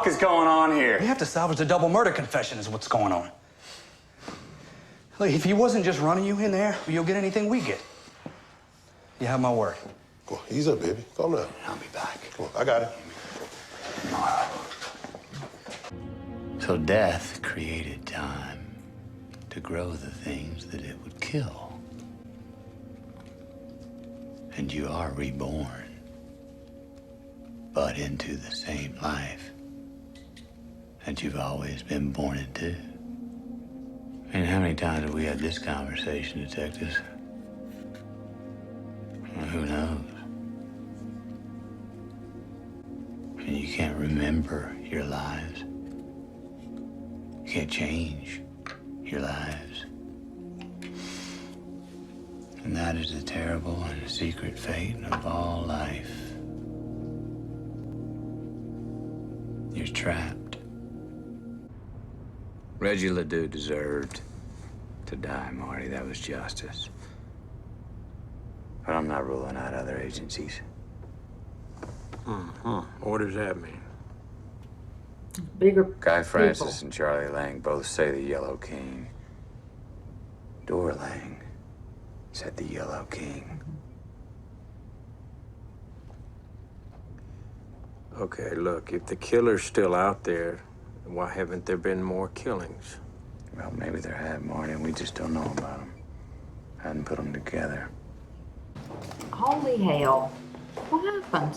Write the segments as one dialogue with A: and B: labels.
A: is going on here?
B: We have to salvage the double murder confession is what's going on. Look, if he wasn't just running you in there, you'll get anything we get. You have my word.
C: Come on, ease up, baby. Calm down.
B: I'll be back.
C: Come on, I got it.
D: So death created time to grow the things that it would kill. And you are reborn, but into the same life that you've always been born into. And how many times have we had this conversation, detectives? Well, who knows? And you can't remember your lives. You can't change your lives. And that is the terrible and secret fate of all life. You're trapped.
E: Reggie LeDoux deserved to die, Marty. That was justice. But I'm not ruling out other agencies.
F: What does that mean?
G: Bigger
E: Guy Francis
G: people.
E: and Charlie Lang both say the Yellow King. Dora Lang said the Yellow King.
F: Okay, look, if the killer's still out there, why haven't there been more killings?
E: Well, maybe there have, Marty, and we just don't know about them. Hadn't put them together.
G: Holy hell. What happened?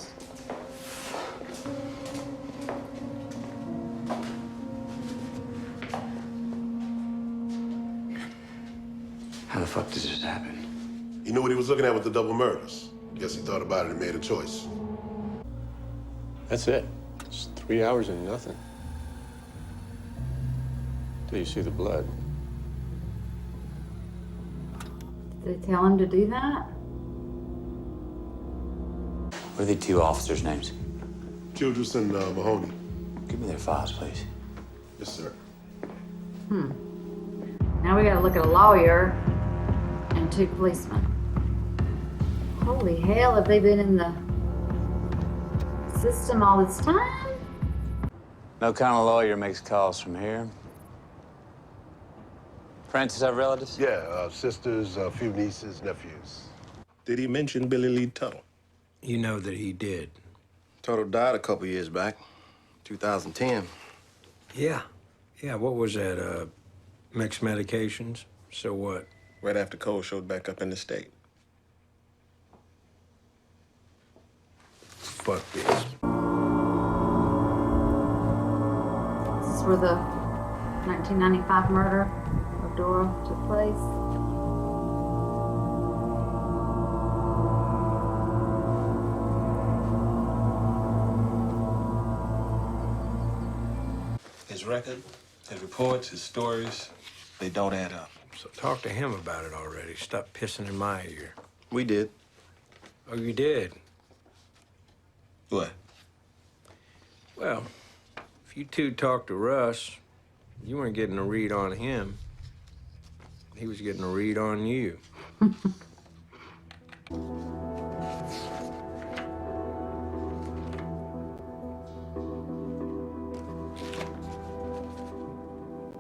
E: How the fuck does this happen?
C: He knew what he was looking at with the double murders. Guess he thought about it and made a choice.
H: That's it. It's 3 hours and nothing. Till you see the blood.
G: Did they tell him to do that?
E: What are the two officers' names?
C: Childress and Mahoney.
E: Give me their files, please.
C: Yes, sir.
G: Now we gotta look at a lawyer and 2 policemen. Holy hell, have they been in the system all this time?
E: No kind of lawyer makes calls from here. Francis have relatives?
C: Yeah, sisters, a few nieces, nephews.
I: Did he mention Billy Lee Tuttle?
F: You know that he did.
I: Tuttle died a couple years back, 2010.
F: Yeah. Yeah, what was that, mixed medications? So what?
I: Right after Cohle showed back up in the state.
F: Fuck this.
G: This is where the 1995 murder of Dora took place.
I: His record, his reports, his stories, they don't add up.
F: So talk to him about it already. Stop pissing in my ear.
I: We did.
F: Oh, you did?
I: What?
F: Well, if you two talked to Russ, you weren't getting a read on him. He was getting a read on you.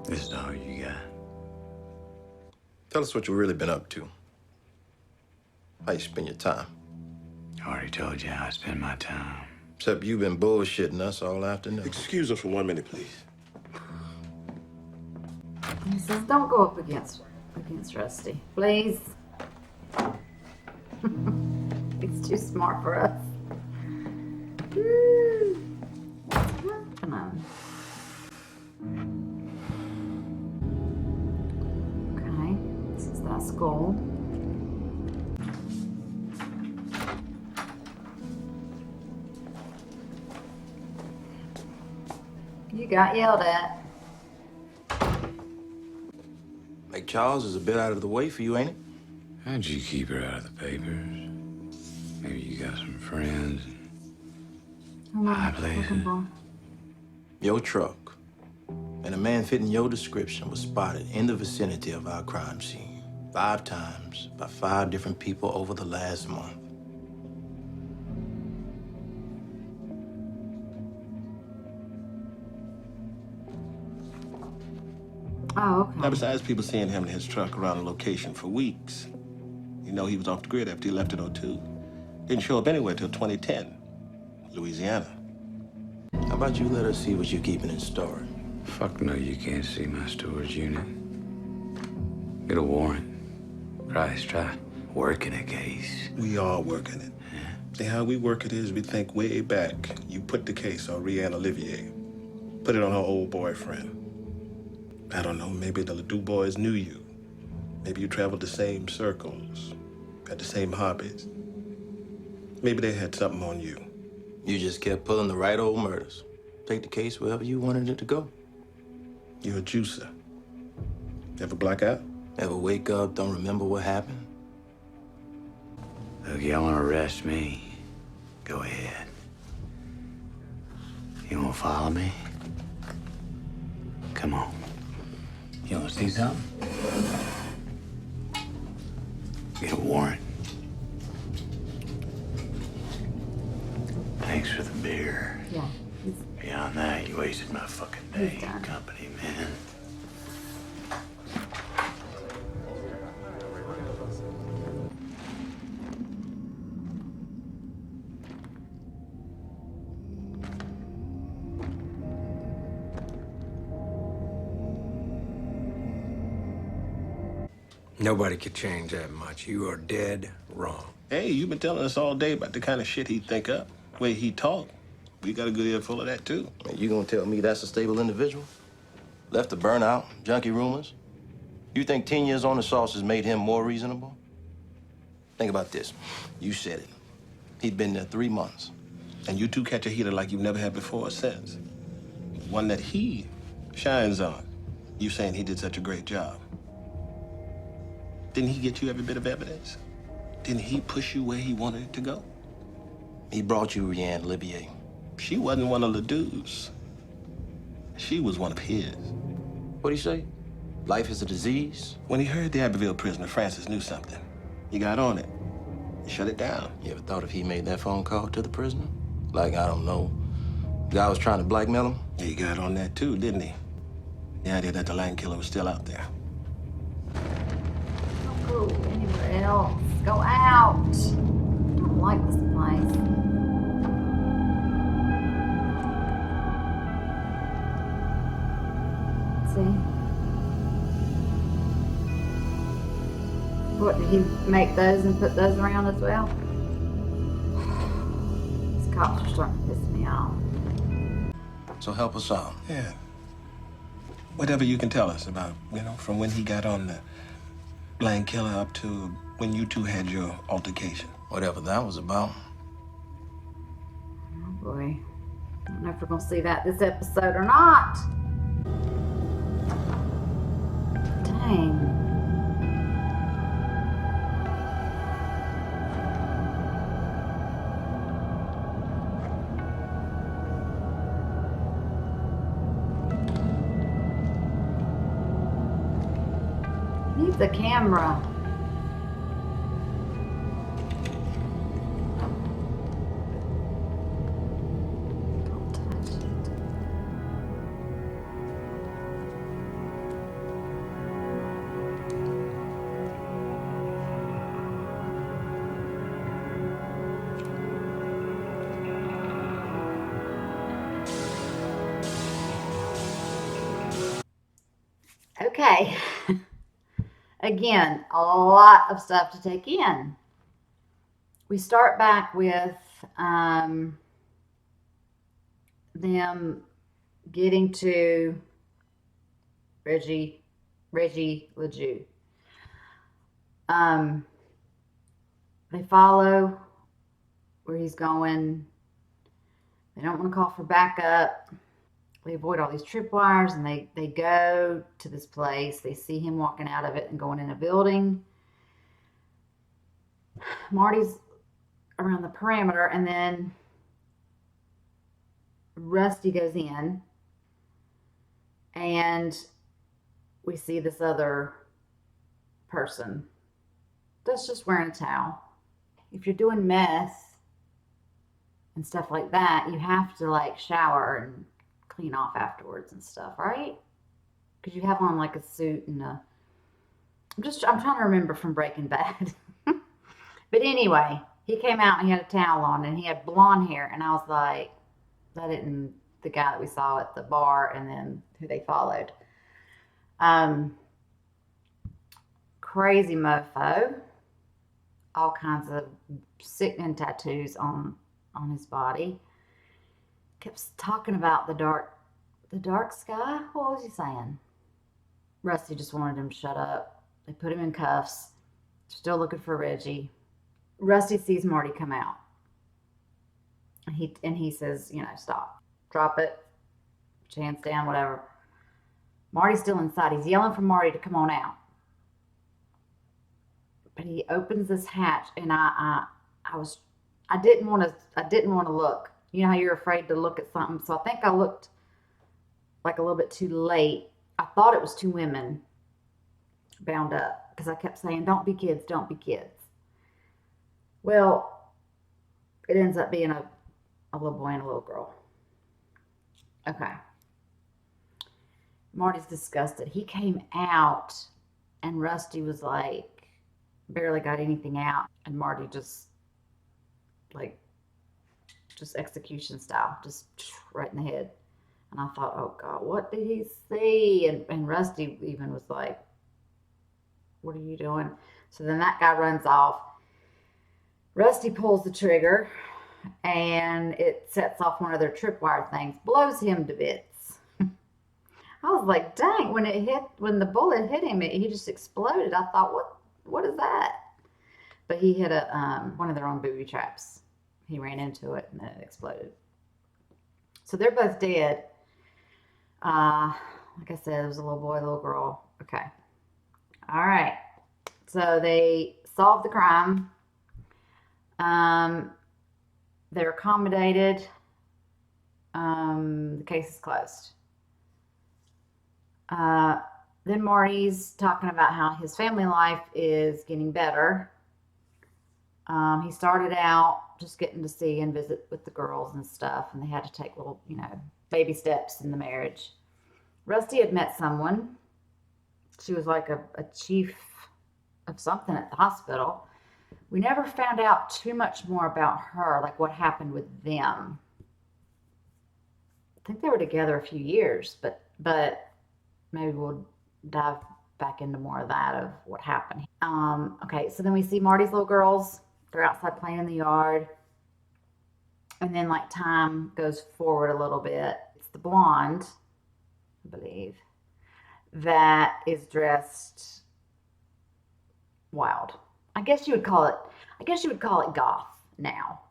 E: This is all you got.
I: Tell us what you've really been up to. How you spend your time.
E: I already told you how I spend my time.
I: Except you've been bullshitting us all afternoon.
C: Excuse us for 1 minute, please.
G: He says, don't go up against Rusty, please. He's too smart for us. Come on. Okay, this is that skull. You got yelled at.
I: Lake Charles is a bit out of the way for you, ain't it?
E: How'd you keep her out of the papers? Maybe you got some friends. High places.
I: Your truck and a man fitting your description was spotted in the vicinity of our crime scene 5 times by 5 different people over the last month.
G: Oh,
I: Now,
G: okay.
I: besides people seeing him in his truck around the location for weeks, you know he was off the grid after he left in '02. Didn't show up anywhere till 2010, Louisiana. How about you let us see what you're keeping in storage?
E: Fuck no, you can't see my storage unit. Get a warrant. Christ, try working a case.
I: We are working it. See, how we work it is we think way back. You put the case on Rianne Olivier. Put it on her old boyfriend. I don't know, maybe the LeDoux boys knew you. Maybe you traveled the same circles, had the same hobbies. Maybe they had something on you. You just kept pulling the right old murders. Take the case wherever you wanted it to go. You're a juicer. Ever black out? Ever wake up, don't remember what happened?
E: Look, y'all wanna arrest me? Go ahead. You wanna follow me? Come on. You wanna see something? Get a warrant. Thanks for the beer.
G: Yeah.
E: Beyond that, you wasted my fucking day.
G: He's done.
E: Company, man.
F: Nobody could change that much. You are dead wrong.
I: Hey, you've been telling us all day about the kind of shit he'd think up, way he talk. We got a good ear full of that, too. And you gonna tell me that's a stable individual? Left to burn out, junkie rumors? You think 10 years on the sauce has made him more reasonable? Think about this. You said it. He'd been there 3 months. And you two catch a heater like you've never had before or since. One that he shines on. You saying he did such a great job. Didn't he get you every bit of evidence? Didn't he push you where he wanted it to go? He brought you Rianne Olivier. She wasn't one of LeDoux's. She was one of his. What'd he say? Life is a disease? When he heard the Abbeville prisoner, Francis knew something. He got on it. He shut it down. You ever thought if he made that phone call to the prisoner? Like, I don't know, the guy was trying to blackmail him? He got on that too, didn't he? The idea that the Lang killer was still out there.
G: Go anywhere else. Go out. I don't like this place. See? What, did he make those and put those around as well? These cops are starting to piss me off.
I: So help us out. Yeah. Whatever you can tell us about, from when he got on the Lang killer up to when you two had your altercation. Whatever that was about.
G: Oh boy. I don't know if we're gonna see that this episode or not. Dang. Leave the camera. Don't touch it. Okay. Again, a lot of stuff to take in. We start back with them getting to Reggie LeDoux. They follow where he's going. They don't want to call for backup. They avoid all these tripwires and they go to this place. They see him walking out of it and going in a building. Marty's around the perimeter, and then Rusty goes in, and we see this other person that's just wearing a towel. If you're doing meth and stuff like that, you have to shower and clean off afterwards and stuff, right? Because you have on like a suit and a. I'm trying to remember from Breaking Bad. But anyway, he came out and he had a towel on and he had blonde hair. And I was like, that isn't the guy that we saw at the bar and then who they followed. Crazy mofo. All kinds of sickening tattoos on his body. Kept talking about the dark sky. What was he saying? Rusty just wanted him to shut up. They put him in cuffs. Still looking for Reggie. Rusty sees Marty come out. And he says, stop. Drop it. Put your hands down, whatever. Marty's still inside. He's yelling for Marty to come on out. But he opens this hatch and I didn't want to look. You know how you're afraid to look at something? So I think I looked like a little bit too late. I thought it was two women bound up because I kept saying, don't be kids, don't be kids. Well, it ends up being a little boy and a little girl. Okay. Marty's disgusted. He came out and Rusty was like, barely got anything out. And Marty just execution style, just right in the head. And I thought, oh God, what did he see? And Rusty even was like, what are you doing? So then that guy runs off. Rusty pulls the trigger and it sets off one of their tripwire things, blows him to bits. I was like, dang, when the bullet hit him, he just exploded. I thought, what is that? But he hit one of their own booby traps. He ran into it and then it exploded. So they're both dead. Like I said, there was a little boy, little girl. Okay. All right. So they solved the crime. They're accommodated. The case is closed. Then Marty's talking about how his family life is getting better. He started out just getting to see and visit with the girls and stuff, and they had to take little, baby steps in the marriage. Rusty had met someone. She was like a chief of something at the hospital. We never found out too much more about her, like what happened with them. I think they were together a few years, but maybe we'll dive back into more of that, of what happened. Okay, so then we see Marty's little girls. They're outside playing in the yard. And then like time goes forward a little bit. It's the blonde, I believe, that is dressed wild. I guess you would call it goth now.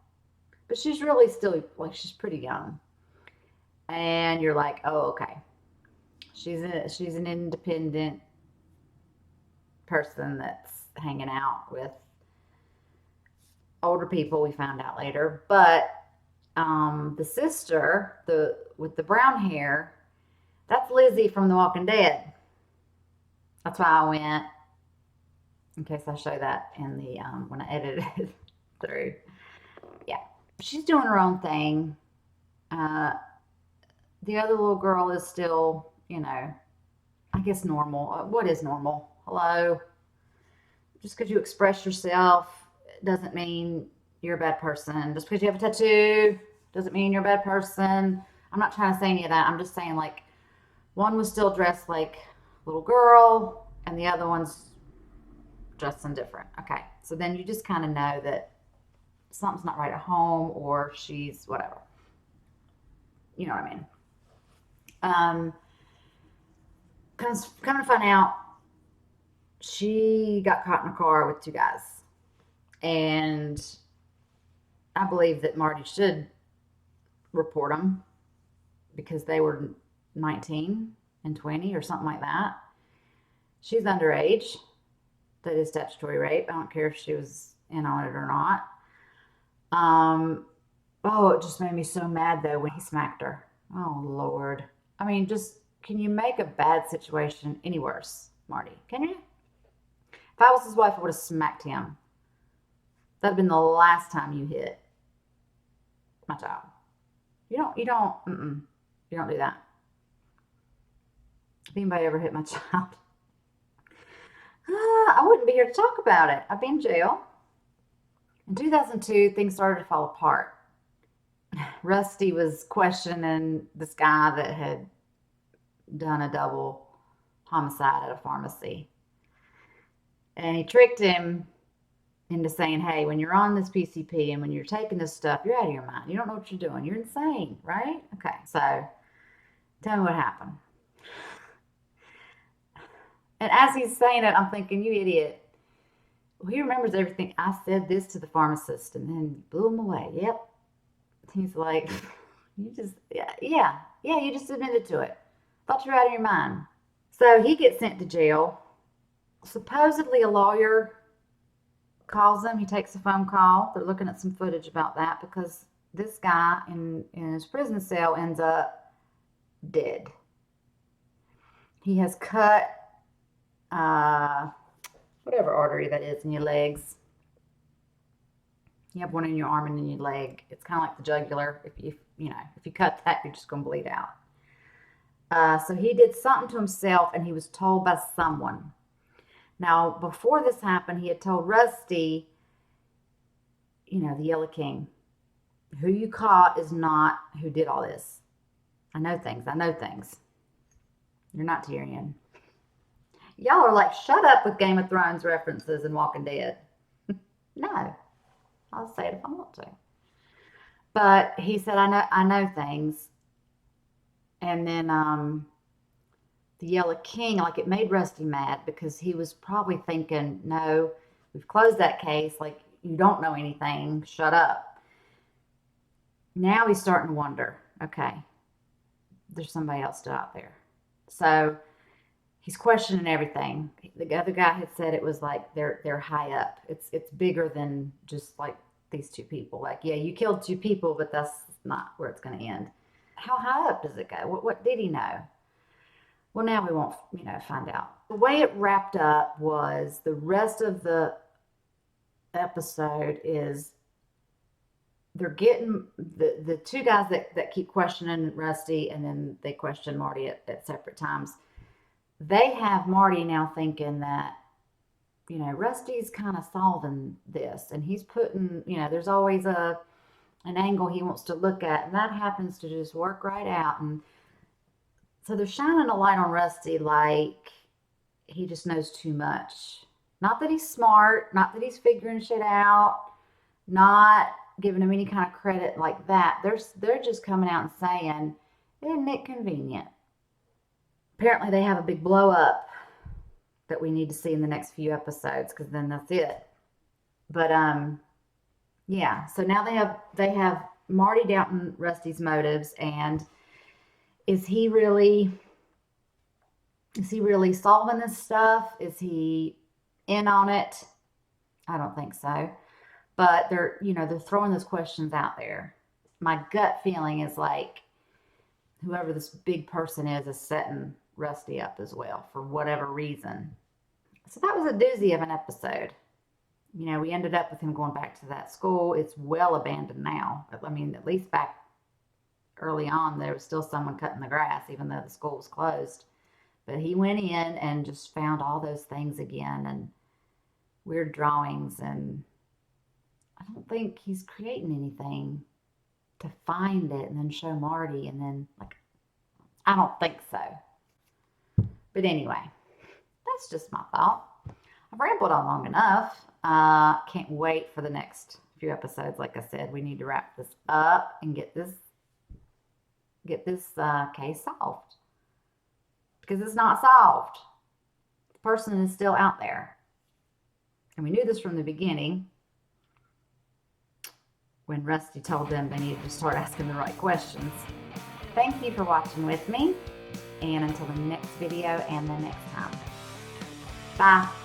G: But she's really still, like, she's pretty young. And you're like, oh, okay. She's an independent person that's hanging out with older people, we found out later. But the sister, with the brown hair, that's Lizzie from The Walking Dead. That's why I went, in case I show that in the when I edited it through. Yeah, she's doing her own thing. The other little girl is still, I guess normal. What is normal? Hello? Just because you express yourself doesn't mean you're a bad person. Just because you have a tattoo doesn't mean you're a bad person. I'm not trying to say any of that. I'm just saying, like, one was still dressed like a little girl and the other one's dressing different. Okay, so then you just kind of know that something's not right at home, or she's whatever. You know what I mean? Come to find out, she got caught in a car with two guys. And I believe that Marty should report them because they were 19 and 20 or something like that. She's underage. That is statutory rape. I don't care if she was in on it or not. It just made me so mad, though, when he smacked her. Oh, Lord. I mean, can you make a bad situation any worse, Marty? Can you? If I was his wife, I would have smacked him. That'd have been the last time you hit my child. You don't do that. If anybody ever hit my child, I wouldn't be here to talk about it. I'd be in jail. In 2002, things started to fall apart. Rusty was questioning this guy that had done a double homicide at a pharmacy. And he tricked him into saying, hey, when you're on this PCP and when you're taking this stuff, you're out of your mind. You don't know what you're doing. You're insane, right? Okay, so tell me what happened. And as he's saying it, I'm thinking, you idiot. Well, he remembers everything. I said this to the pharmacist and then blew him away. Yep. He's like, you just, yeah, you just admitted to it. Thought you were out of your mind. So he gets sent to jail. Supposedly a lawyer calls him. He takes a phone call. They're looking at some footage about that because this guy in his prison cell ends up dead. He has cut whatever artery that is in your legs. You have one in your arm and in your leg. It's kind of like the jugular. If you cut that, you're just going to bleed out. So he did something to himself, and he was told by someone. Now, before this happened, he had told Rusty, the Yellow King, who you caught is not who did all this. I know things. You're not Tyrion. Y'all are like, shut up with Game of Thrones references and Walking Dead. No. I'll say it if I want to. But he said, I know things. And then the Yellow King, like, it made Rusty mad because he was probably thinking, no, we've closed that case. Like, you don't know anything. Shut up. Now he's starting to wonder, okay, there's somebody else still out there. So he's questioning everything. The other guy had said it was like they're high up. It's bigger than just like these two people. Like, yeah, you killed two people, but that's not where it's going to end. How high up does it go? What did he know? Well, now we won't, find out. The way it wrapped up was the rest of the episode is they're getting the two guys that keep questioning Rusty, and then they question Marty at separate times. They have Marty now thinking that, Rusty's kind of solving this, and he's putting, there's always an angle he wants to look at, and that happens to just work right out. And so they're shining a light on Rusty like he just knows too much. Not that he's smart, not that he's figuring shit out, not giving him any kind of credit like that. They're just coming out and saying, isn't it convenient? Apparently they have a big blow up that we need to see in the next few episodes, because then that's it. But yeah, so now they have Marty doubting Rusty's motives, and is he really solving this stuff? Is he in on it? I don't think so. But they're throwing those questions out there. My gut feeling is like whoever this big person is setting Rusty up as well for whatever reason. So that was a doozy of an episode. We ended up with him going back to that school. It's well abandoned now. I mean, at least back early on, there was still someone cutting the grass, even though the school was closed. But he went in and just found all those things again, and weird drawings, and I don't think he's creating anything to find it and then show Marty, and then, I don't think so. But anyway, that's just my thought. I've rambled on long enough. Can't wait for the next few episodes. Like I said, we need to wrap this up and get this case solved, because it's not solved. The person is still out there, and we knew this from the beginning when Rusty told them they needed to start asking the right questions. Thank you for watching with me, and until the next video and the next time, bye.